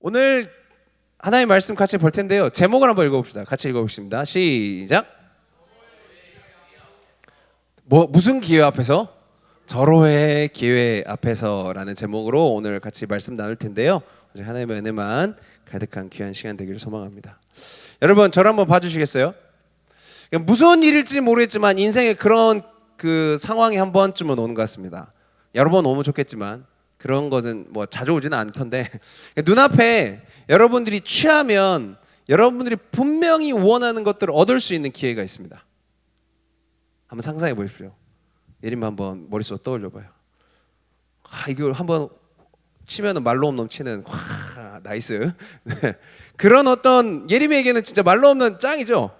오늘 하나의 말씀 같이 볼 텐데요. 제목을 한번 읽어봅시다. 같이 읽어보겠습니다. 시작. 무슨 기회 앞에서? 절호의 기회 앞에서라는 제목으로 오늘 같이 말씀 나눌 텐데요. 하나님의 은혜만 가득한 귀한 시간 되기를 소망합니다. 여러분, 저를 한번 봐주시겠어요? 무슨 일일지 모르겠지만 인생에 그런 상황이 한 번쯤은 오는 것 같습니다. 여러 번 오면 좋겠지만 그런 것은 뭐 자주 오지는 않던데 눈앞에 여러분들이 취하면 여러분들이 분명히 원하는 것들을 얻을 수 있는 기회가 있습니다. 한번 상상해 보십시오. 예림이 한번 머릿속에 떠올려봐요. 이걸 한번 치면은 말로 없는 치는 나이스. 네. 그런 어떤 예림이에게는 진짜 말로 없는 짱이죠.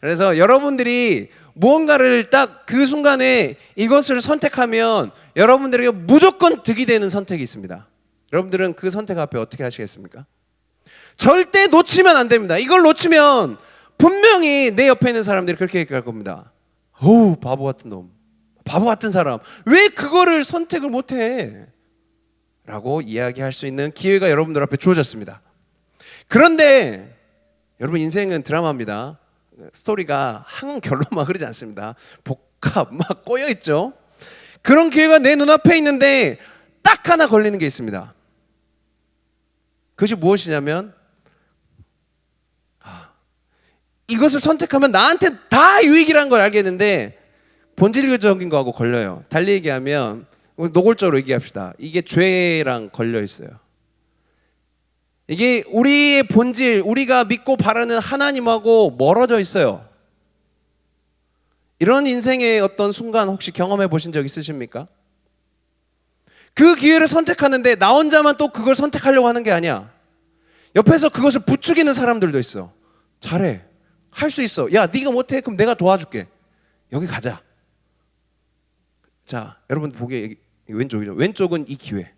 그래서 여러분들이 무언가를 딱 그 순간에 이것을 선택하면 여러분들에게 무조건 득이 되는 선택이 있습니다. 여러분들은 그 선택 앞에 어떻게 하시겠습니까? 절대 놓치면 안 됩니다. 이걸 놓치면 분명히 내 옆에 있는 사람들이 그렇게 얘기할 겁니다. 어우, 바보 같은 놈, 바보 같은 사람, 왜 그거를 선택을 못해? 라고 이야기할 수 있는 기회가 여러분들 앞에 주어졌습니다. 그런데 여러분, 인생은 드라마입니다. 스토리가 한 결론만 흐르지 않습니다. 복합 막 꼬여 있죠. 그런 기회가 내 눈앞에 있는데 딱 하나 걸리는 게 있습니다. 그것이 무엇이냐면 이것을 선택하면 나한테 다 유익이라는 걸 알겠는데 본질적인 거하고 걸려요. 달리 얘기하면 노골적으로 얘기합시다. 이게 죄랑 걸려 있어요. 이게 우리의 본질, 우리가 믿고 바라는 하나님하고 멀어져 있어요. 이런 인생의 어떤 순간 혹시 경험해 보신 적 있으십니까? 그 기회를 선택하는데 나 혼자만 또 그걸 선택하려고 하는 게 아니야. 옆에서 그것을 부추기는 사람들도 있어. 잘해, 할 수 있어. 야, 네가 못해? 그럼 내가 도와줄게. 여기 가자. 자, 여러분 보기에 왼쪽이죠. 왼쪽은 이 기회.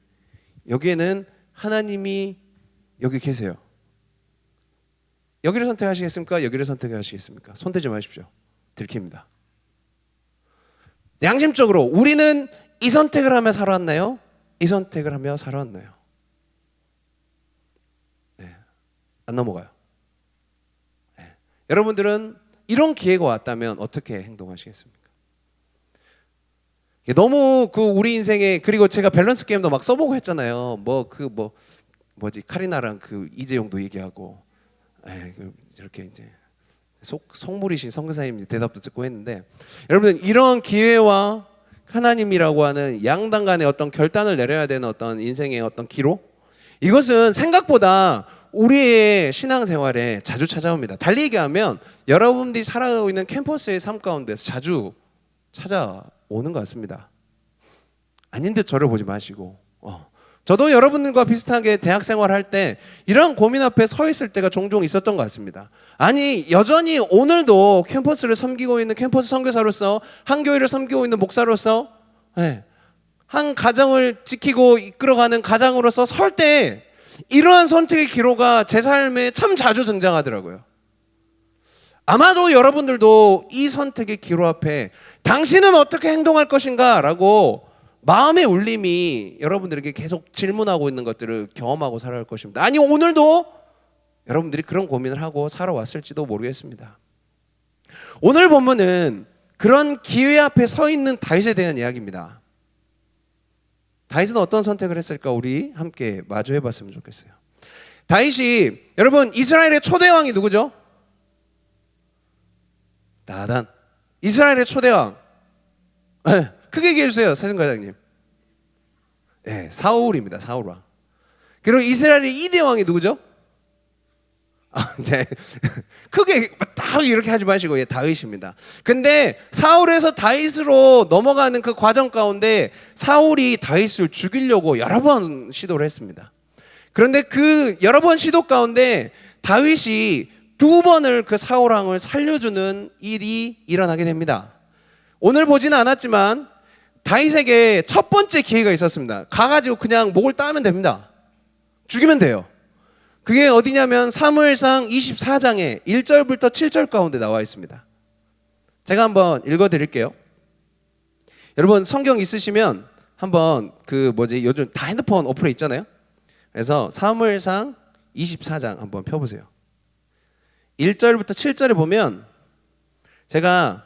여기에는 하나님이 여기 계세요. 여기를 선택하시겠습니까? 여기를 선택하시겠습니까? 손대지 마십시오. 들킵니다. 양심적으로 우리는 이 선택을 하며 살아왔나요? 이 선택을 하며 살아왔나요? 네, 안 넘어가요. 네. 여러분들은 이런 기회가 왔다면 어떻게 행동하시겠습니까? 너무 우리 인생에, 그리고 제가 밸런스 게임도 막 써보고 했잖아요. 카리나랑 이재용도 얘기하고, 이렇게 이제 속물이신 선교사님 대답도 듣고 했는데, 여러분, 이런 기회와 하나님이라고 하는 양당 간의 어떤 결단을 내려야 되는 어떤 인생의 어떤 기로, 이것은 생각보다 우리의 신앙생활에 자주 찾아옵니다. 달리 얘기하면 여러분들이 살아가고 있는 캠퍼스의 삶 가운데서 자주 찾아오는 것 같습니다. 아닌 듯 저를 보지 마시고, 저도 여러분들과 비슷하게 대학 생활할 때 이런 고민 앞에 서 있을 때가 종종 있었던 것 같습니다. 아니, 여전히 오늘도 캠퍼스를 섬기고 있는 캠퍼스 선교사로서, 한 교회를 섬기고 있는 목사로서, 한 가정을 지키고 이끌어가는 가장으로서 설 때 이러한 선택의 기로가 제 삶에 참 자주 등장하더라고요. 아마도 여러분들도 이 선택의 기로 앞에 당신은 어떻게 행동할 것인가? 라고 마음의 울림이 여러분들에게 계속 질문하고 있는 것들을 경험하고 살아갈 것입니다. 아니, 오늘도 여러분들이 그런 고민을 하고 살아왔을지도 모르겠습니다. 오늘 본문은 그런 기회 앞에 서 있는 다윗에 대한 이야기입니다. 다윗은 어떤 선택을 했을까? 우리 함께 마주해 봤으면 좋겠어요. 다윗이, 여러분, 이스라엘의 초대왕이 누구죠? 나단. 이스라엘의 초대왕. 크게 얘기해 주세요, 사진과장님. 네, 사울입니다. 사울왕. 그리고 이스라엘의 2대 왕이 누구죠? 이제 크게 딱 이렇게 하지 마시고, 다윗입니다. 근데 사울에서 다윗으로 넘어가는 그 과정 가운데 사울이 다윗을 죽이려고 여러 번 시도를 했습니다. 그런데 그 여러 번 시도 가운데 다윗이 2번을 그 사울왕을 살려주는 일이 일어나게 됩니다. 오늘 보지는 않았지만 다윗에게 첫 번째 기회가 있었습니다. 가가지고 그냥 목을 따면 됩니다. 죽이면 돼요. 그게 어디냐면 사무엘상 24장에 1절부터 7절 가운데 나와 있습니다. 제가 한번 읽어드릴게요. 여러분, 성경 있으시면 한번 요즘 다 핸드폰 어플에 있잖아요. 그래서 사무엘상 24장 한번 펴보세요. 1절부터 7절에 보면 제가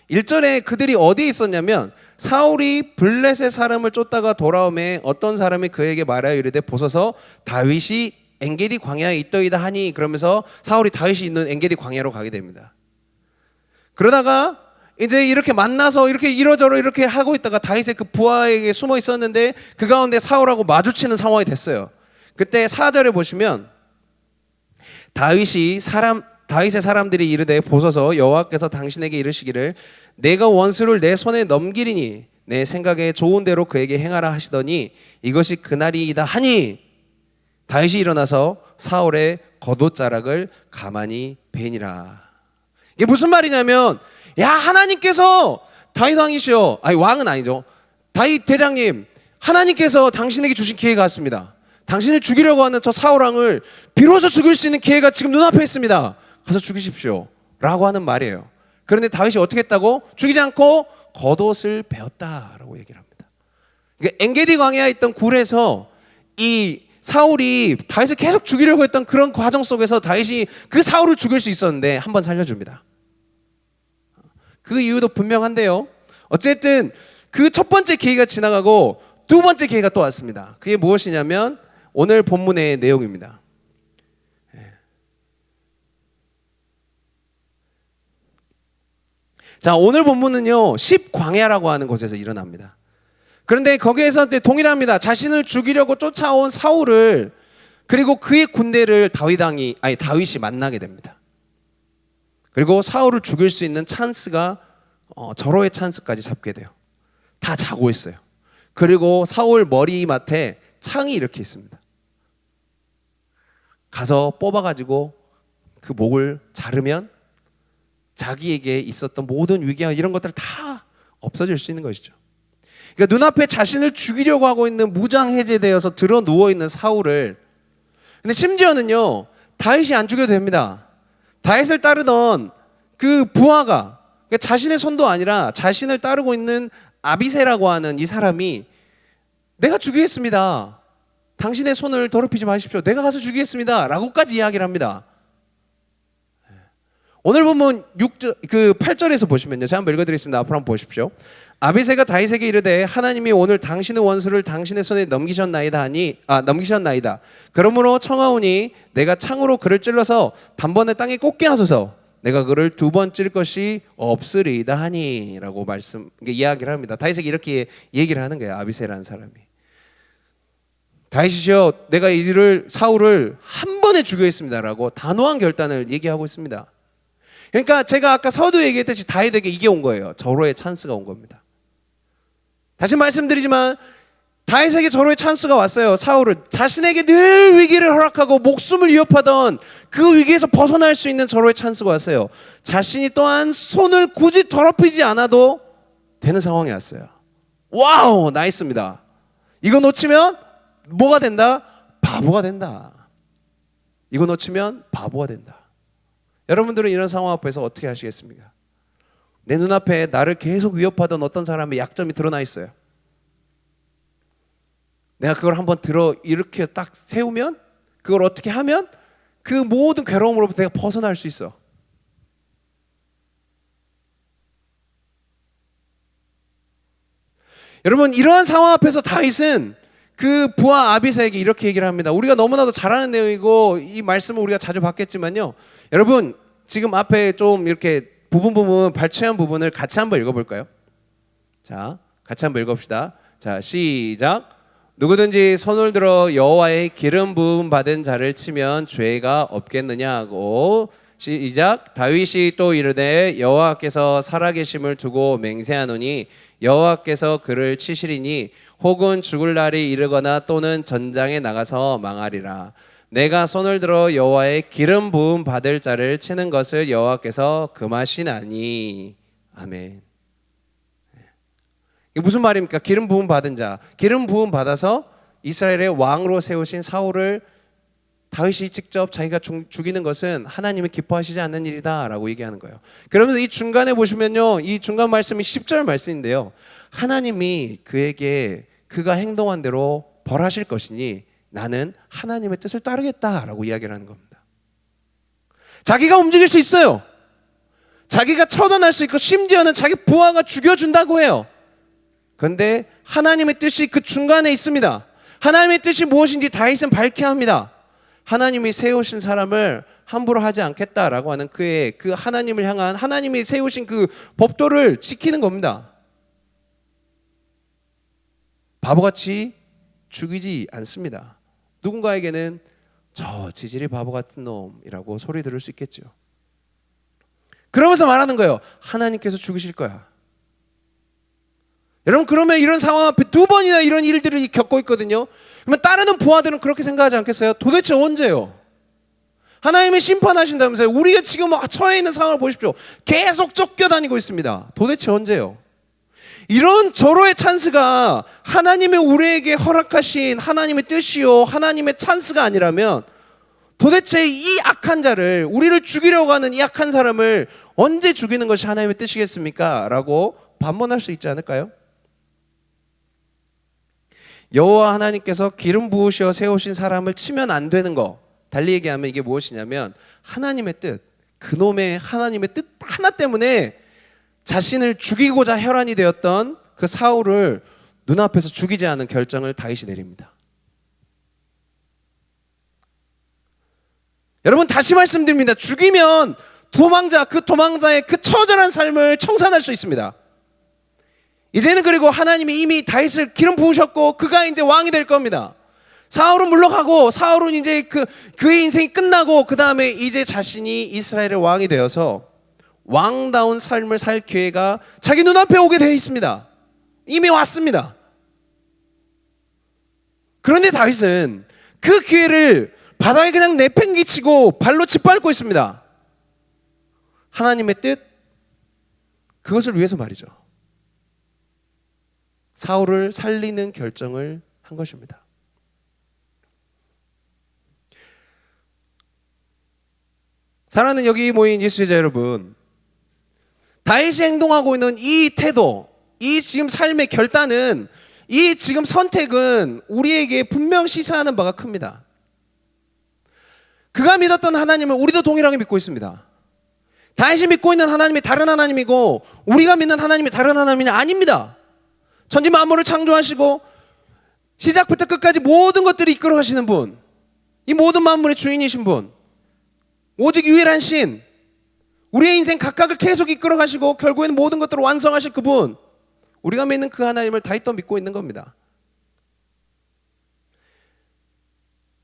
1절에 그들이 어디에 있었냐면 사울이 블레셋 사람을 쫓다가 돌아오매 어떤 사람이 그에게 말하여 이르되 보소서 다윗이 엔게디 광야에 있더이다 하니, 그러면서 사울이 다윗이 있는 엔게디 광야로 가게 됩니다. 그러다가 이제 이렇게 만나서 이렇게 이러저러 이렇게 하고 있다가 다윗의 그 부하에게 숨어 있었는데 그 가운데 사울하고 마주치는 상황이 됐어요. 그때 4절에 보시면 다윗의 사람들이 이르되 보소서 여호와께서 당신에게 이르시기를 내가 원수를 내 손에 넘기리니 내 생각에 좋은 대로 그에게 행하라 하시더니 이것이 그날이다 하니 다윗이 일어나서 사울의 겉옷자락을 가만히 베니라. 이게 무슨 말이냐면, 야, 하나님께서 다윗 왕이시여, 아니 왕은 아니죠, 다윗 대장님, 하나님께서 당신에게 주신 기회가 왔습니다. 당신을 죽이려고 하는 저 사울 왕을 비로소 죽일 수 있는 기회가 지금 눈앞에 있습니다. 가서 죽이십시오 라고 하는 말이에요. 그런데 다윗이 어떻게 했다고? 죽이지 않고 겉옷을 베었다라고 얘기를 합니다. 그러니까 엔게디 광야에 있던 굴에서 이 사울이 다윗을 계속 죽이려고 했던 그런 과정 속에서 다윗이 그 사울을 죽일 수 있었는데 한 번 살려줍니다. 그 이유도 분명한데요, 어쨌든 그 첫 번째 기회가 지나가고 두 번째 기회가 또 왔습니다. 그게 무엇이냐면 오늘 본문의 내용입니다. 자, 오늘 본문은요 10광야라고 하는 곳에서 일어납니다. 그런데 거기에서 동일합니다. 자신을 죽이려고 쫓아온 사울을, 그리고 그의 군대를 다윗이 만나게 됩니다. 그리고 사울을 죽일 수 있는 찬스가 절호의 찬스까지 잡게 돼요. 다 자고 있어요. 그리고 사울 머리맡에 창이 이렇게 있습니다. 가서 뽑아가지고 그 목을 자르면 자기에게 있었던 모든 위기와 이런 것들 다 없어질 수 있는 것이죠. 그러니까 눈앞에 자신을 죽이려고 하고 있는 무장해제되어서 들어 누워있는 사울을, 근데 심지어는요 다윗이 안 죽여도 됩니다. 다윗을 따르던 그 부하가, 그러니까 자신의 손도 아니라 자신을 따르고 있는 아비새라고 하는 이 사람이 내가 죽이겠습니다, 당신의 손을 더럽히지 마십시오, 내가 가서 죽이겠습니다 라고까지 이야기를 합니다. 오늘 보면 8절에서 보시면요, 제가 한번 읽어드리겠습니다. 앞으로 한번 보십시오. 아비새가 다윗에게 이르되 하나님이 오늘 당신의 원수를 당신의 손에 넘기셨나이다. 그러므로 청하오니 내가 창으로 그를 찔러서 단번에 땅에 꽂게 하소서. 내가 그를 두 번 찔 것이 없으리이다 하니라고 이야기를 합니다. 다윗에게 이렇게 얘기를 하는 거예요. 아비새라는 사람이. 다윗이시여, 내가 사울을 한 번에 죽여있습니다라고 단호한 결단을 얘기하고 있습니다. 그러니까 제가 아까 서두 얘기했듯이 다윗에게 이게 온 거예요. 절호의 찬스가 온 겁니다. 다시 말씀드리지만 다윗에게 절호의 찬스가 왔어요. 사울은 자신에게 늘 위기를 허락하고 목숨을 위협하던 그 위기에서 벗어날 수 있는 절호의 찬스가 왔어요. 자신이 또한 손을 굳이 더럽히지 않아도 되는 상황이 왔어요. 와우, 나이스입니다. 이거 놓치면 뭐가 된다? 바보가 된다. 이거 놓치면 바보가 된다. 여러분들은 이런 상황 앞에서 어떻게 하시겠습니까? 내 눈앞에 나를 계속 위협하던 어떤 사람의 약점이 드러나 있어요. 내가 그걸 한번 이렇게 딱 세우면, 그걸 어떻게 하면 그 모든 괴로움으로부터 내가 벗어날 수 있어. 여러분, 이러한 상황 앞에서 다윗은 그 부하 아비새에게 이렇게 얘기를 합니다. 우리가 너무나도 잘 아는 내용이고 이 말씀을 우리가 자주 봤겠지만요, 여러분 지금 앞에 좀 이렇게 부분 발췌한 부분을 같이 한번 읽어볼까요? 자, 같이 한번 읽읍시다. 자, 시작. 누구든지 손을 들어 여호와의 기름 부음 받은 자를 치면 죄가 없겠느냐 하고, 시작. 다윗이 또 이르되 여호와께서 살아계심을 두고 맹세하노니 여호와께서 그를 치시리니 혹은 죽을 날이 이르거나 또는 전장에 나가서 망하리라. 내가 손을 들어 여호와의 기름 부음 받을 자를 치는 것을 여호와께서 금하시나니. 아멘. 이게 무슨 말입니까? 기름 부음 받은 자, 기름 부음 받아서 이스라엘의 왕으로 세우신 사울을 다윗이 직접 자기가 죽이는 것은 하나님이 기뻐하시지 않는 일이다 라고 얘기하는 거예요. 그러면서 이 중간에 보시면요, 이 중간 말씀이 10절 말씀인데요, 하나님이 그에게 그가 행동한 대로 벌하실 것이니 나는 하나님의 뜻을 따르겠다라고 이야기를 하는 겁니다. 자기가 움직일 수 있어요. 자기가 처단할 수 있고 심지어는 자기 부하가 죽여준다고 해요. 그런데 하나님의 뜻이 그 중간에 있습니다. 하나님의 뜻이 무엇인지 다윗은 밝혀야 합니다. 하나님이 세우신 사람을 함부로 하지 않겠다라고 하는 그의 그 하나님을 향한 하나님이 세우신 그 법도를 지키는 겁니다. 바보같이 죽이지 않습니다. 누군가에게는 저 지질이 바보 같은 놈이라고 소리 들을 수 있겠죠. 그러면서 말하는 거예요. 하나님께서 죽으실 거야. 여러분, 그러면 이런 상황 앞에 두 번이나 이런 일들을 겪고 있거든요. 그러면 따르는 부하들은 그렇게 생각하지 않겠어요? 도대체 언제요? 하나님이 심판하신다면서요. 우리가 지금 처해 있는 상황을 보십시오. 계속 쫓겨다니고 있습니다. 도대체 언제요? 이런 절호의 찬스가 하나님의 우리에게 허락하신 하나님의 뜻이요 하나님의 찬스가 아니라면 도대체 이 악한 자를, 우리를 죽이려고 하는 이 악한 사람을 언제 죽이는 것이 하나님의 뜻이겠습니까? 라고 반문할 수 있지 않을까요? 여호와 하나님께서 기름 부으셔 세우신 사람을 치면 안 되는 거, 달리 얘기하면 이게 무엇이냐면 하나님의 뜻, 그놈의 하나님의 뜻 하나 때문에 자신을 죽이고자 혈안이 되었던 그 사울을 눈앞에서 죽이지 않은 결정을 다윗이 내립니다. 여러분, 다시 말씀드립니다. 죽이면 그 도망자의 그 처절한 삶을 청산할 수 있습니다. 이제는 그리고 하나님이 이미 다윗을 기름 부으셨고 그가 이제 왕이 될 겁니다. 사울은 물러가고 사울은 이제 그의 인생이 끝나고 그 다음에 이제 자신이 이스라엘의 왕이 되어서 왕다운 삶을 살 기회가 자기 눈앞에 오게 되어 있습니다. 이미 왔습니다. 그런데 다윗은 그 기회를 바닥에 그냥 내팽개치고 발로 짓밟고 있습니다. 하나님의 뜻, 그것을 위해서 말이죠. 사울을 살리는 결정을 한 것입니다. 사랑하는 여기 모인 예수제자 여러분, 다윗이 행동하고 있는 이 태도, 이 지금 삶의 결단은, 이 지금 선택은 우리에게 분명 시사하는 바가 큽니다. 그가 믿었던 하나님을 우리도 동일하게 믿고 있습니다. 다윗이 믿고 있는 하나님이 다른 하나님이고 우리가 믿는 하나님이 다른 하나님이 아닙니다. 천지 만물을 창조하시고 시작부터 끝까지 모든 것들을 이끌어 가시는 분, 이 모든 만물의 주인이신 분, 오직 유일한 신, 우리의 인생 각각을 계속 이끌어 가시고 결국에는 모든 것들을 완성하실 그분, 우리가 믿는 그 하나님을 다윗도 믿고 있는 겁니다.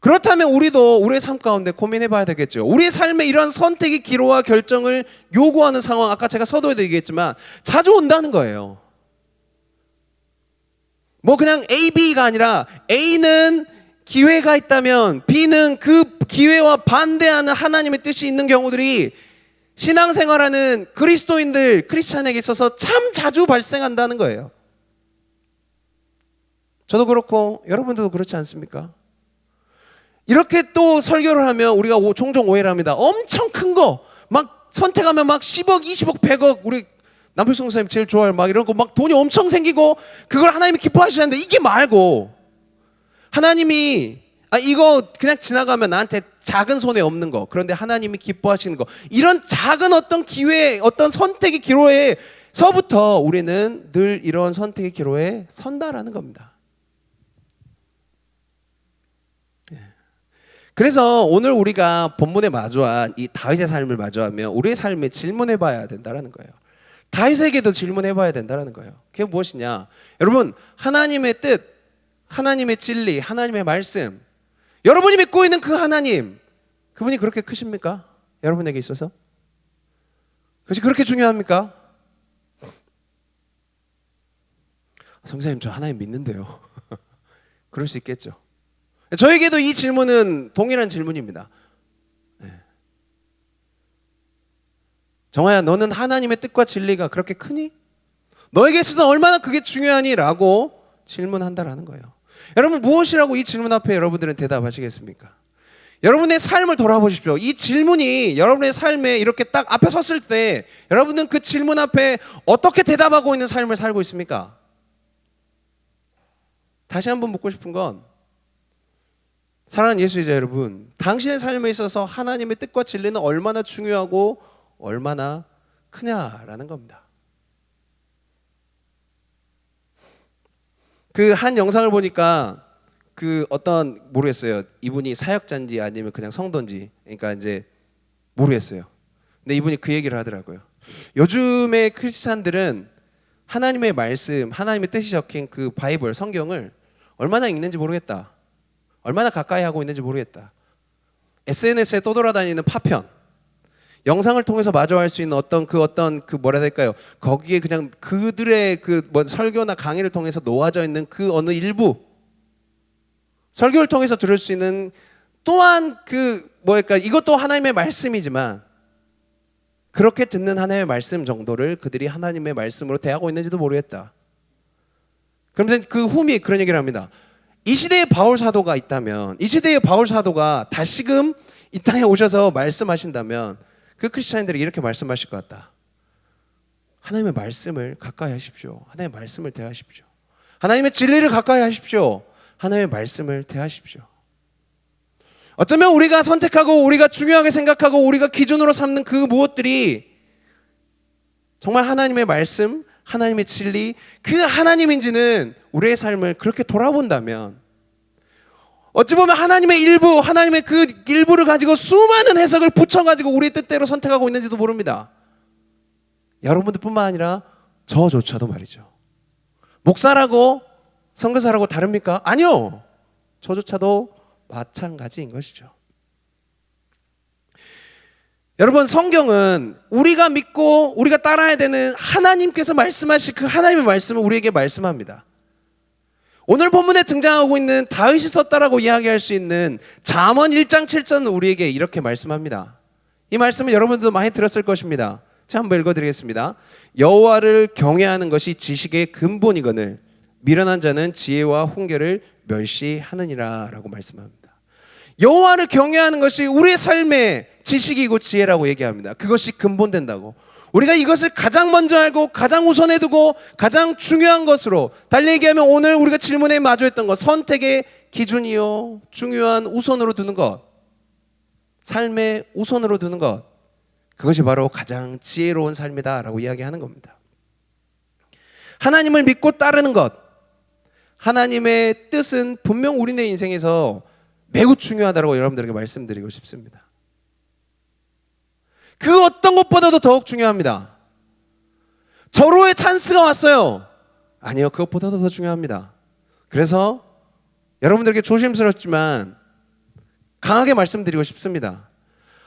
그렇다면 우리도 우리의 삶 가운데 고민해 봐야 되겠죠. 우리의 삶에 이런 선택의 기로와 결정을 요구하는 상황, 아까 제가 서두에도 얘기했지만 자주 온다는 거예요. 뭐 그냥 A, B가 아니라 A는 기회가 있다면 B는 그 기회와 반대하는 하나님의 뜻이 있는 경우들이 신앙생활하는 그리스도인들, 크리스찬에게 있어서 참 자주 발생한다는 거예요. 저도 그렇고 여러분들도 그렇지 않습니까? 이렇게 또 설교를 하면 우리가 종종 오해를 합니다. 엄청 큰 거 막 선택하면 막 10억, 20억, 100억, 우리 남필성 선생님 제일 좋아할 막 이런 거 막 돈이 엄청 생기고 그걸 하나님이 기뻐하시는데, 이게 말고 하나님이 이거 그냥 지나가면 나한테 작은 손해 없는 거, 그런데 하나님이 기뻐하시는 거, 이런 작은 어떤 기회, 어떤 선택의 기로에서부터 우리는 늘 이런 선택의 기로에 선다라는 겁니다. 그래서 오늘 우리가 본문에 마주한 이 다윗의 삶을 마주하며 우리의 삶에 질문해 봐야 된다는 거예요. 다윗에게도 질문해 봐야 된다는 거예요. 그게 무엇이냐? 여러분, 하나님의 뜻, 하나님의 진리, 하나님의 말씀, 여러분이 믿고 있는 그 하나님, 그분이 그렇게 크십니까? 여러분에게 있어서? 그것이 그렇게 중요합니까? 성사님, 저 하나님 믿는데요. 그럴 수 있겠죠. 저에게도 이 질문은 동일한 질문입니다. 정아야, 너는 하나님의 뜻과 진리가 그렇게 크니? 너에게 있어서 얼마나 그게 중요하니? 라고 질문한다라는 거예요. 여러분, 무엇이라고 이 질문 앞에 여러분들은 대답하시겠습니까? 여러분의 삶을 돌아보십시오. 이 질문이 여러분의 삶에 이렇게 딱 앞에 섰을 때 여러분은 그 질문 앞에 어떻게 대답하고 있는 삶을 살고 있습니까? 다시 한번 묻고 싶은 건, 사랑하는 예수자 여러분, 당신의 삶에 있어서 하나님의 뜻과 진리는 얼마나 중요하고 얼마나 크냐라는 겁니다. 그 한 영상을 보니까 그 어떤 모르겠어요. 이분이 사역자인지 아니면 그냥 성도인지, 그러니까 이제 모르겠어요. 근데 이분이 그 얘기를 하더라고요. 요즘의 크리스찬들은 하나님의 말씀, 하나님의 뜻이 적힌 그 바이블, 성경을 얼마나 읽는지 모르겠다. 얼마나 가까이 하고 있는지 모르겠다. SNS에 떠돌아다니는 파편, 영상을 통해서 마주할 수 있는 어떤 그 뭐라 해야 될까요? 거기에 그냥 그들의 그 뭐 설교나 강의를 통해서 놓아져 있는 그 어느 일부, 설교를 통해서 들을 수 있는 또한 그 뭐랄까, 이것도 하나님의 말씀이지만 그렇게 듣는 하나님의 말씀 정도를 그들이 하나님의 말씀으로 대하고 있는지도 모르겠다. 그러면서 그 후미 그런 얘기를 합니다. 이 시대에 바울 사도가 있다면, 이 시대에 바울 사도가 다시금 이 땅에 오셔서 말씀하신다면 그 크리스찬들이 이렇게 말씀하실 것 같다. 하나님의 말씀을 가까이 하십시오. 하나님의 말씀을 대하십시오. 하나님의 진리를 가까이 하십시오. 하나님의 말씀을 대하십시오. 어쩌면 우리가 선택하고 우리가 중요하게 생각하고 우리가 기준으로 삼는 그 무엇들이 정말 하나님의 말씀, 하나님의 진리, 그 하나님인지는 우리의 삶을 그렇게 돌아본다면 어찌 보면 하나님의 일부, 하나님의 그 일부를 가지고 수많은 해석을 붙여가지고 우리의 뜻대로 선택하고 있는지도 모릅니다. 여러분들뿐만 아니라 저조차도 말이죠. 목사라고 선교사라고 다릅니까? 아니요. 저조차도 마찬가지인 것이죠. 여러분, 성경은 우리가 믿고 우리가 따라야 되는 하나님께서 말씀하신 그 하나님의 말씀을 우리에게 말씀합니다. 오늘 본문에 등장하고 있는 다윗이 썼다라고 이야기할 수 있는 잠언 1장 7절은 우리에게 이렇게 말씀합니다. 이 말씀은 여러분들도 많이 들었을 것입니다. 제가 한번 읽어드리겠습니다. 여호와를 경외하는 것이 지식의 근본이거늘 미련한 자는 지혜와 훈계를 멸시하느니라 라고 말씀합니다. 여호와를 경외하는 것이 우리의 삶의 지식이고 지혜라고 얘기합니다. 그것이 근본된다고. 우리가 이것을 가장 먼저 알고 가장 우선에 두고 가장 중요한 것으로, 달리 얘기하면 오늘 우리가 질문에 마주했던 것, 선택의 기준이요, 중요한 우선으로 두는 것, 삶의 우선으로 두는 것, 그것이 바로 가장 지혜로운 삶이다 라고 이야기하는 겁니다. 하나님을 믿고 따르는 것, 하나님의 뜻은 분명 우리네 인생에서 매우 중요하다고 여러분들에게 말씀드리고 싶습니다. 그 어떤 것보다도 더욱 중요합니다. 절호의 찬스가 왔어요. 아니요, 그것보다도 더 중요합니다. 그래서 여러분들에게 조심스럽지만 강하게 말씀드리고 싶습니다.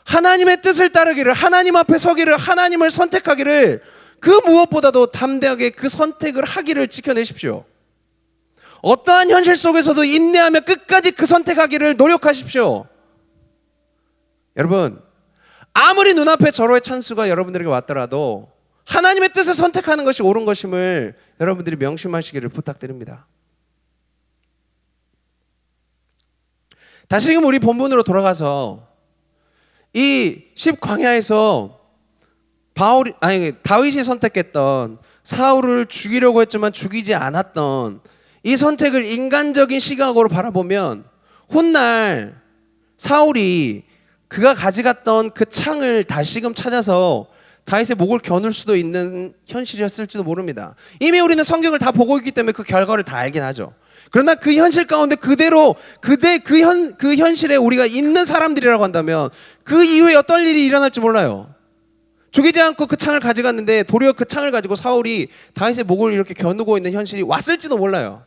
하나님의 뜻을 따르기를, 하나님 앞에 서기를, 하나님을 선택하기를, 그 무엇보다도 담대하게 그 선택을 하기를 지켜내십시오. 어떠한 현실 속에서도 인내하며 끝까지 그 선택하기를 노력하십시오. 여러분, 아무리 눈앞에 절호의 찬스가 여러분들에게 왔더라도 하나님의 뜻을 선택하는 것이 옳은 것임을 여러분들이 명심하시기를 부탁드립니다. 다시금 우리 본문으로 돌아가서 이 10광야에서 다윗이 선택했던, 사울을 죽이려고 했지만 죽이지 않았던 이 선택을 인간적인 시각으로 바라보면 훗날 사울이 그가 가져갔던 그 창을 다시금 찾아서 다윗의 목을 겨눌 수도 있는 현실이었을지도 모릅니다. 이미 우리는 성경을 다 보고 있기 때문에 그 결과를 다 알긴 하죠. 그러나 그 현실 가운데 그대로 그 현실에 우리가 있는 사람들이라고 한다면 그 이후에 어떤 일이 일어날지 몰라요. 죽이지 않고 그 창을 가져갔는데 도리어 그 창을 가지고 사울이 다윗의 목을 이렇게 겨누고 있는 현실이 왔을지도 몰라요.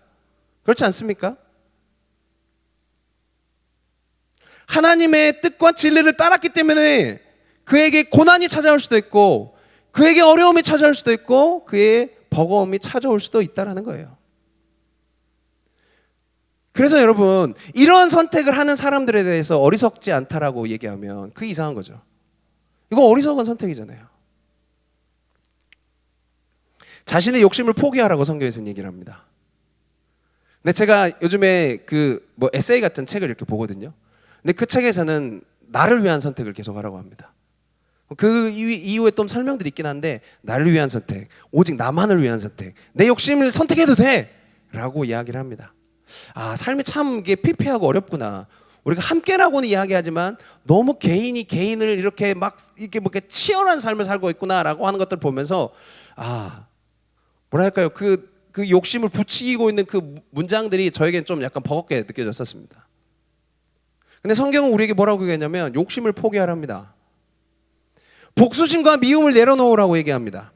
그렇지 않습니까? 하나님의 뜻과 진리를 따랐기 때문에 그에게 고난이 찾아올 수도 있고, 그에게 어려움이 찾아올 수도 있고, 그의 버거움이 찾아올 수도 있다는 거예요. 그래서 여러분, 이러한 선택을 하는 사람들에 대해서 어리석지 않다라고 얘기하면 그 이상한 거죠. 이거 어리석은 선택이잖아요. 자신의 욕심을 포기하라고 성경에서는 얘기를 합니다. 근데 제가 요즘에 에세이 같은 책을 이렇게 보거든요. 근데 그 책에서는 나를 위한 선택을 계속 하라고 합니다. 그 이후에 또 설명들이 있긴 한데, 나를 위한 선택, 오직 나만을 위한 선택, 내 욕심을 선택해도 돼! 라고 이야기를 합니다. 아, 삶이 참 이게 피폐하고 어렵구나. 우리가 함께라고는 이야기하지만 너무 개인이 개인을 이렇게 막 이렇게 뭐 이렇게 치열한 삶을 살고 있구나라고 하는 것들 보면서 뭐랄까요, 그 욕심을 부추기고 있는 그 문장들이 저에겐 좀 약간 버겁게 느껴졌었습니다. 근데 성경은 우리에게 뭐라고 얘기하냐면 욕심을 포기하랍니다. 복수심과 미움을 내려놓으라고 얘기합니다.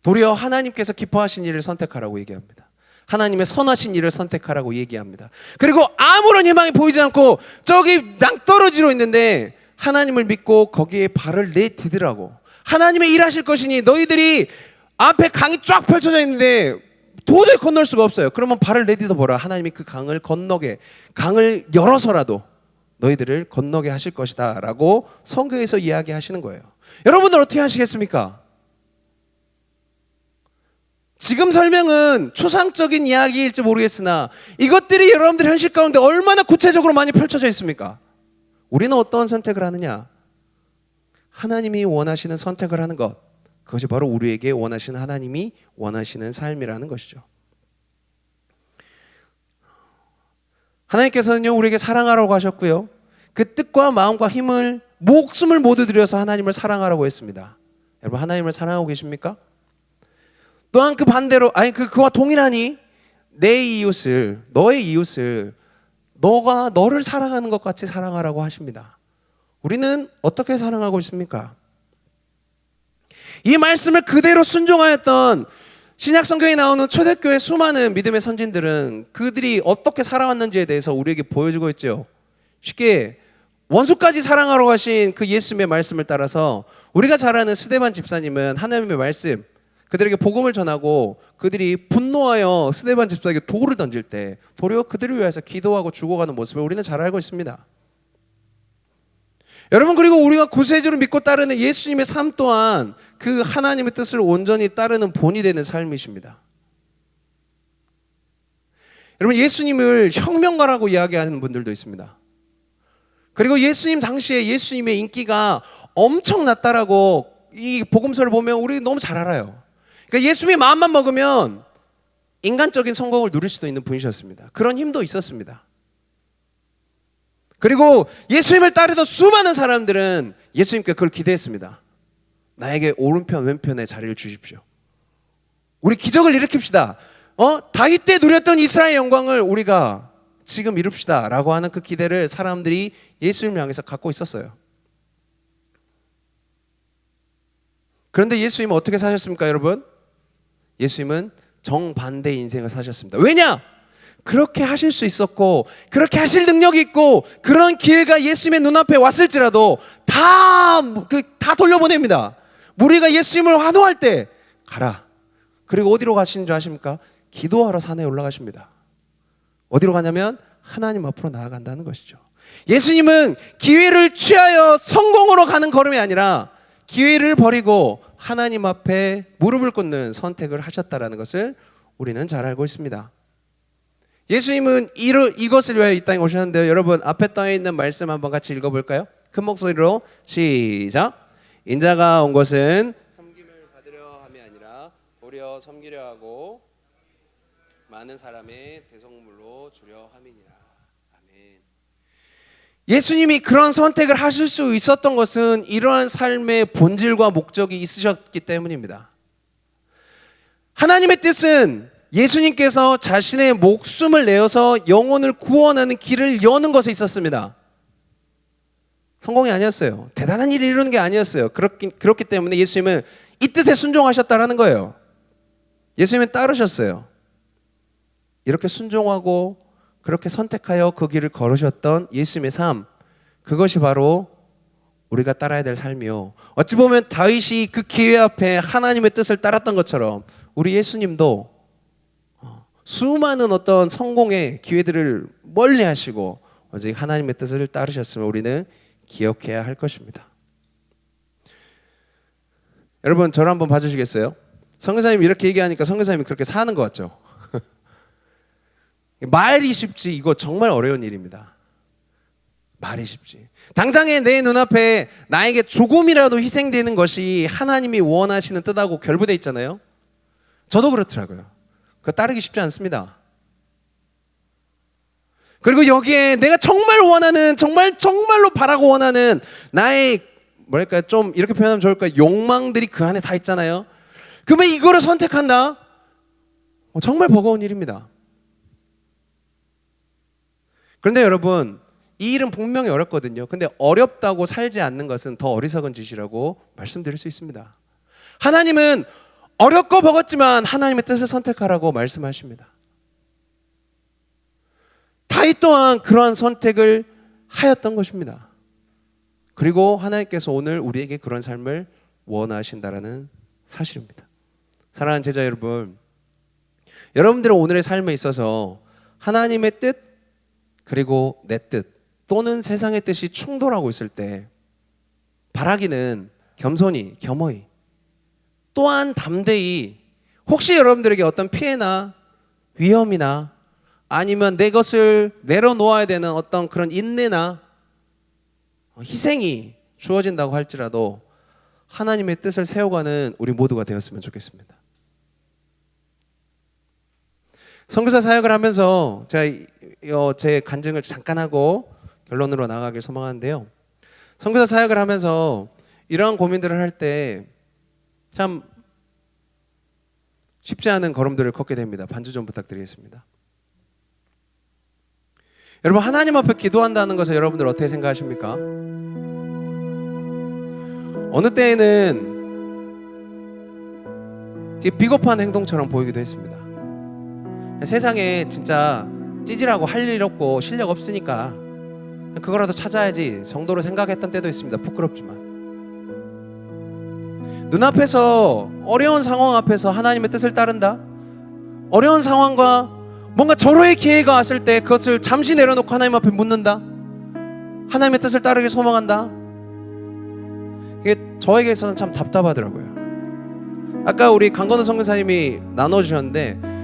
도리어 하나님께서 기뻐하신 일을 선택하라고 얘기합니다. 하나님의 선하신 일을 선택하라고 얘기합니다. 그리고 아무런 희망이 보이지 않고 저기 낭떠러지로 있는데 하나님을 믿고 거기에 발을 내디디라고, 하나님의 일하실 것이니 너희들이 앞에 강이 쫙 펼쳐져 있는데 도저히 건널 수가 없어요. 그러면 발을 내디뎌 보라. 하나님이 그 강을 건너게, 강을 열어서라도 너희들을 건너게 하실 것이다 라고 성경에서 이야기하시는 거예요. 여러분들 어떻게 하시겠습니까? 지금 설명은 추상적인 이야기일지 모르겠으나 이것들이 여러분들 현실 가운데 얼마나 구체적으로 많이 펼쳐져 있습니까? 우리는 어떤 선택을 하느냐? 하나님이 원하시는 선택을 하는 것, 그것이 바로 우리에게 원하시는, 하나님이 원하시는 삶이라는 것이죠. 하나님께서는요 우리에게 사랑하라고 하셨고요, 그 뜻과 마음과 힘을, 목숨을 모두 들여서 하나님을 사랑하라고 했습니다. 여러분, 하나님을 사랑하고 계십니까? 또한 그 반대로, 그와 동일하니 내 이웃을, 너의 이웃을 너가 너를 사랑하는 것 같이 사랑하라고 하십니다. 우리는 어떻게 사랑하고 있습니까? 이 말씀을 그대로 순종하였던 신약 성경에 나오는 초대교회 수많은 믿음의 선진들은 그들이 어떻게 살아왔는지에 대해서 우리에게 보여주고 있죠. 쉽게 원수까지 사랑하러 가신 그 예수님의 말씀을 따라서 우리가 잘 아는 스데반 집사님은 하나님의 말씀, 그들에게 복음을 전하고 그들이 분노하여 스데반 집사에게 돌을 던질 때 도리어 그들을 위해서 기도하고 죽어가는 모습을 우리는 잘 알고 있습니다. 여러분, 그리고 우리가 구세주를 믿고 따르는 예수님의 삶 또한 그 하나님의 뜻을 온전히 따르는 본이 되는 삶이십니다. 여러분, 예수님을 혁명가라고 이야기하는 분들도 있습니다. 그리고 예수님 당시에 예수님의 인기가 엄청났다라고 이 복음서를 보면 우리 너무 잘 알아요. 그러니까 예수님이 마음만 먹으면 인간적인 성공을 누릴 수도 있는 분이셨습니다. 그런 힘도 있었습니다. 그리고 예수님을 따르던 수많은 사람들은 예수님께 그걸 기대했습니다. 나에게 오른편 왼편에 자리를 주십시오. 우리 기적을 일으킵시다. 다윗 때 누렸던 이스라엘 영광을 우리가 지금 이룹시다 라고 하는 그 기대를 사람들이 예수님을 향해서 갖고 있었어요. 그런데 예수님은 어떻게 사셨습니까, 여러분? 예수님은 정반대의 인생을 사셨습니다. 왜냐? 그렇게 하실 수 있었고 그렇게 하실 능력이 있고 그런 기회가 예수님의 눈앞에 왔을지라도 다 돌려보냅니다. 우리가 예수님을 환호할 때 가라. 그리고 어디로 가시는 줄 아십니까? 기도하러 산에 올라가십니다. 어디로 가냐면 하나님 앞으로 나아간다는 것이죠. 예수님은 기회를 취하여 성공으로 가는 걸음이 아니라 기회를 버리고 하나님 앞에 무릎을 꿇는 선택을 하셨다라는 것을 우리는 잘 알고 있습니다. 예수님은 이것을 위하여 이 땅에 오셨는데요. 여러분, 앞에 땅에 있는 말씀 한번 같이 읽어볼까요? 큰 목소리로 시작. 인자가 온 것은 섬김을 받으려 함이 아니라 도리어 섬기려 하고 많은 사람의 대속물로 주려 함이니라. 아멘. 예수님이 그런 선택을 하실 수 있었던 것은 이러한 삶의 본질과 목적이 있으셨기 때문입니다. 하나님의 뜻은 예수님께서 자신의 목숨을 내어서 영혼을 구원하는 길을 여는 것에 있었습니다. 성공이 아니었어요. 대단한 일을 이루는 게 아니었어요. 그렇기 때문에 예수님은 이 뜻에 순종하셨다라는 거예요. 예수님은 따르셨어요. 이렇게 순종하고 그렇게 선택하여 그 길을 걸으셨던 예수님의 삶, 그것이 바로 우리가 따라야 될 삶이요. 어찌 보면 다윗이 그 기회 앞에 하나님의 뜻을 따랐던 것처럼 우리 예수님도 수많은 어떤 성공의 기회들을 멀리 하시고 오직 하나님의 뜻을 따르셨음을 우리는 기억해야 할 것입니다. 여러분, 저를 한번 봐주시겠어요? 선교사님이 이렇게 얘기하니까 선교사님이 그렇게 사는 것 같죠? 말이 쉽지 이거 정말 어려운 일입니다. 말이 쉽지. 당장에 내 눈앞에 나에게 조금이라도 희생되는 것이 하나님이 원하시는 뜻하고 결부되어 있잖아요. 저도 그렇더라고요. 그거 따르기 쉽지 않습니다. 그리고 여기에 내가 정말 원하는, 정말로 바라고 원하는 나의 뭐랄까, 좀 이렇게 표현하면 좋을까, 욕망들이 그 안에 다 있잖아요. 그러면 이거를 선택한다? 정말 버거운 일입니다. 그런데 여러분, 이 일은 분명히 어렵거든요. 근데 어렵다고 살지 않는 것은 더 어리석은 짓이라고 말씀드릴 수 있습니다. 하나님은 어렵고 버겁지만 하나님의 뜻을 선택하라고 말씀하십니다. 다윗 또한 그러한 선택을 하였던 것입니다. 그리고 하나님께서 오늘 우리에게 그런 삶을 원하신다라는 사실입니다. 사랑하는 제자 여러분, 여러분들은 오늘의 삶에 있어서 하나님의 뜻 그리고 내 뜻 또는 세상의 뜻이 충돌하고 있을 때 바라기는 겸손히, 겸허히, 또한 담대히, 혹시 여러분들에게 어떤 피해나 위험이나 아니면 내 것을 내려놓아야 되는 어떤 그런 인내나 희생이 주어진다고 할지라도 하나님의 뜻을 세워가는 우리 모두가 되었으면 좋겠습니다. 선교사 사역을 하면서 제가 제 간증을 잠깐 하고 결론으로 나가길 소망하는데요. 선교사 사역을 하면서 이러한 고민들을 할 때 참 쉽지 않은 걸음들을 걷게 됩니다. 반주 좀 부탁드리겠습니다. 여러분, 하나님 앞에 기도한다는 것을 여러분들 어떻게 생각하십니까? 어느 때에는 되게 비겁한 행동처럼 보이기도 했습니다. 세상에 진짜 찌질하고 할 일 없고 실력 없으니까 그거라도 찾아야지 정도로 생각했던 때도 있습니다. 부끄럽지만 눈앞에서 어려운 상황 앞에서 하나님의 뜻을 따른다, 어려운 상황과 뭔가 절호의 기회가 왔을 때 그것을 잠시 내려놓고 하나님 앞에 묻는다, 하나님의 뜻을 따르길 소망한다, 이게 저에게서는 참 답답하더라고요. 아까 우리 강건우 선교사님이 나눠주셨는데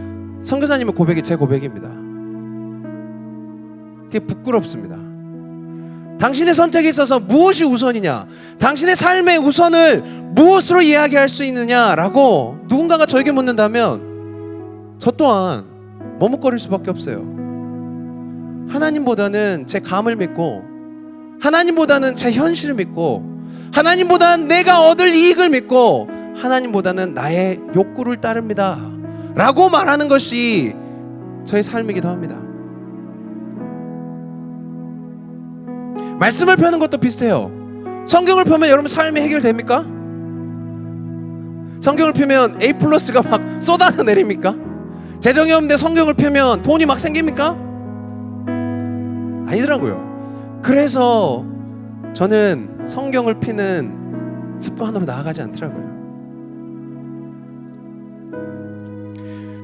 선교사님의 고백이 제 고백입니다. 되게 부끄럽습니다. 당신의 선택에 있어서 무엇이 우선이냐, 당신의 삶의 우선을 무엇으로 이야기할 수 있느냐라고 누군가가 저에게 묻는다면 저 또한 머뭇거릴 수밖에 없어요. 하나님보다는 제 감을 믿고, 하나님보다는 제 현실을 믿고, 하나님보다는 내가 얻을 이익을 믿고, 하나님보다는 나의 욕구를 따릅니다 라고 말하는 것이 저의 삶이기도 합니다. 말씀을 펴는 것도 비슷해요. 성경을 펴면 여러분 삶이 해결됩니까? 성경을 펴면 A+가 막 쏟아져 내립니까? 재정이 없는데 성경을 펴면 돈이 막 생깁니까? 아니더라고요. 그래서 저는 성경을 피는 습관으로 나아가지 않더라고요.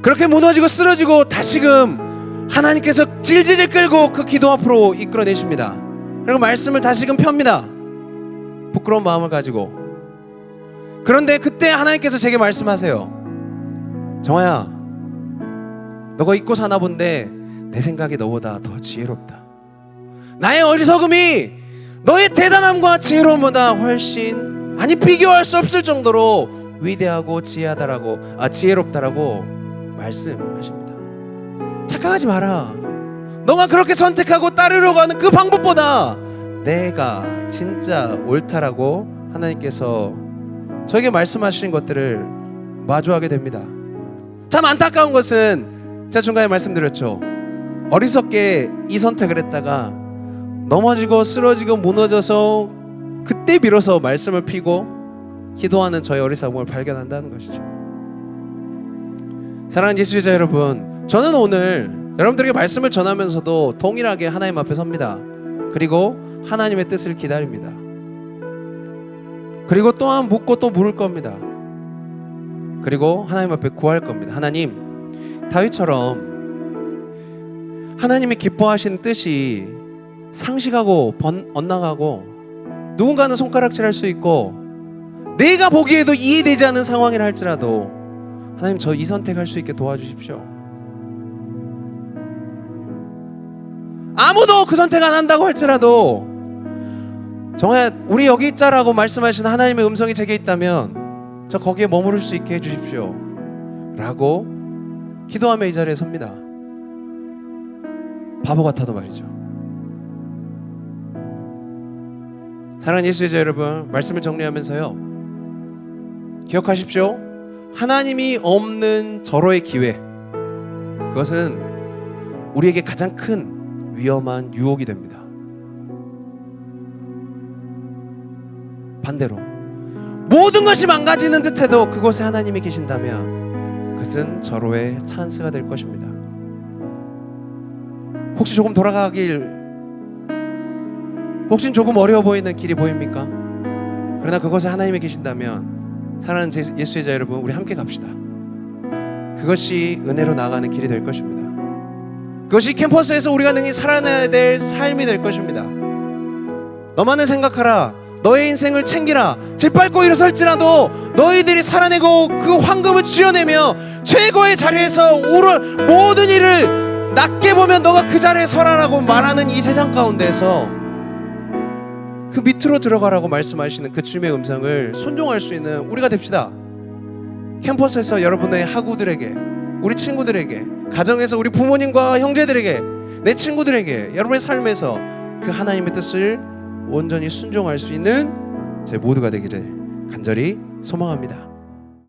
그렇게 무너지고 쓰러지고 다시금 하나님께서 질질 끌고 그 기도 앞으로 이끌어내십니다. 그리고 말씀을 다시금 펴니다. 부끄러운 마음을 가지고. 그런데 그때 하나님께서 제게 말씀하세요. 정아야, 너가 잊고 사나 본데 내 생각이 너보다 더 지혜롭다. 나의 어리석음이 너의 대단함과 지혜로움보다 훨씬, 아니 비교할 수 없을 정도로 위대하고 지혜롭다라고 말씀하십니다. 착각하지 마라. 너가 그렇게 선택하고 따르려고 하는 그 방법보다 내가 진짜 옳다라고 하나님께서 저에게 말씀하시는 것들을 마주하게 됩니다. 참 안타까운 것은 제가 중간에 말씀드렸죠. 어리석게 이 선택을 했다가 넘어지고 쓰러지고 무너져서 그때 비로소 말씀을 피고 기도하는 저의 어리석음을 발견한다는 것이죠. 사랑하는 예수자 여러분, 저는 오늘 여러분들에게 말씀을 전하면서도 동일하게 하나님 앞에 섭니다. 그리고 하나님의 뜻을 기다립니다. 그리고 또한 묻고 또 물을 겁니다. 그리고 하나님 앞에 구할 겁니다. 하나님, 다윗처럼 하나님이 기뻐하시는 뜻이 상식하고 엇나가고 누군가는 손가락질할 수 있고 내가 보기에도 이해되지 않는 상황이라 할지라도 하나님, 저 이 선택할 수 있게 도와주십시오. 아무도 그 선택 안 한다고 할지라도 정말 우리 여기 있자라고 말씀하시는 하나님의 음성이 제게 있다면 저 거기에 머무를 수 있게 해주십시오 라고 기도하며 이 자리에 섭니다. 바보 같아도 말이죠. 사랑하는 예수 제자 여러분, 말씀을 정리하면서요, 기억하십시오. 하나님이 없는 절호의 기회, 그것은 우리에게 가장 큰 위험한 유혹이 됩니다. 반대로 모든 것이 망가지는 듯해도 그곳에 하나님이 계신다면 그것은 절호의 찬스가 될 것입니다. 혹시 조금 혹시 조금 어려워 보이는 길이 보입니까? 그러나 그곳에 하나님이 계신다면, 사랑하는 예수 제자 여러분, 우리 함께 갑시다. 그것이 은혜로 나아가는 길이 될 것입니다. 그것이 캠퍼스에서 우리가 능히 살아내야 될 삶이 될 것입니다. 너만을 생각하라, 너의 인생을 챙기라, 짓밟고 일어설지라도 너희들이 살아내고 그 황금을 쥐어내며 최고의 자리에서 모든 일을 낮게 보면 너가 그 자리에 서라라고 말하는 이 세상 가운데서 그 밑으로 들어가라고 말씀하시는 그 주님의 음성을 순종할 수 있는 우리가 됩시다. 캠퍼스에서 여러분의 학우들에게, 우리 친구들에게, 가정에서 우리 부모님과 형제들에게, 내 친구들에게, 여러분의 삶에서 그 하나님의 뜻을 온전히 순종할 수 있는 제 모두가 되기를 간절히 소망합니다.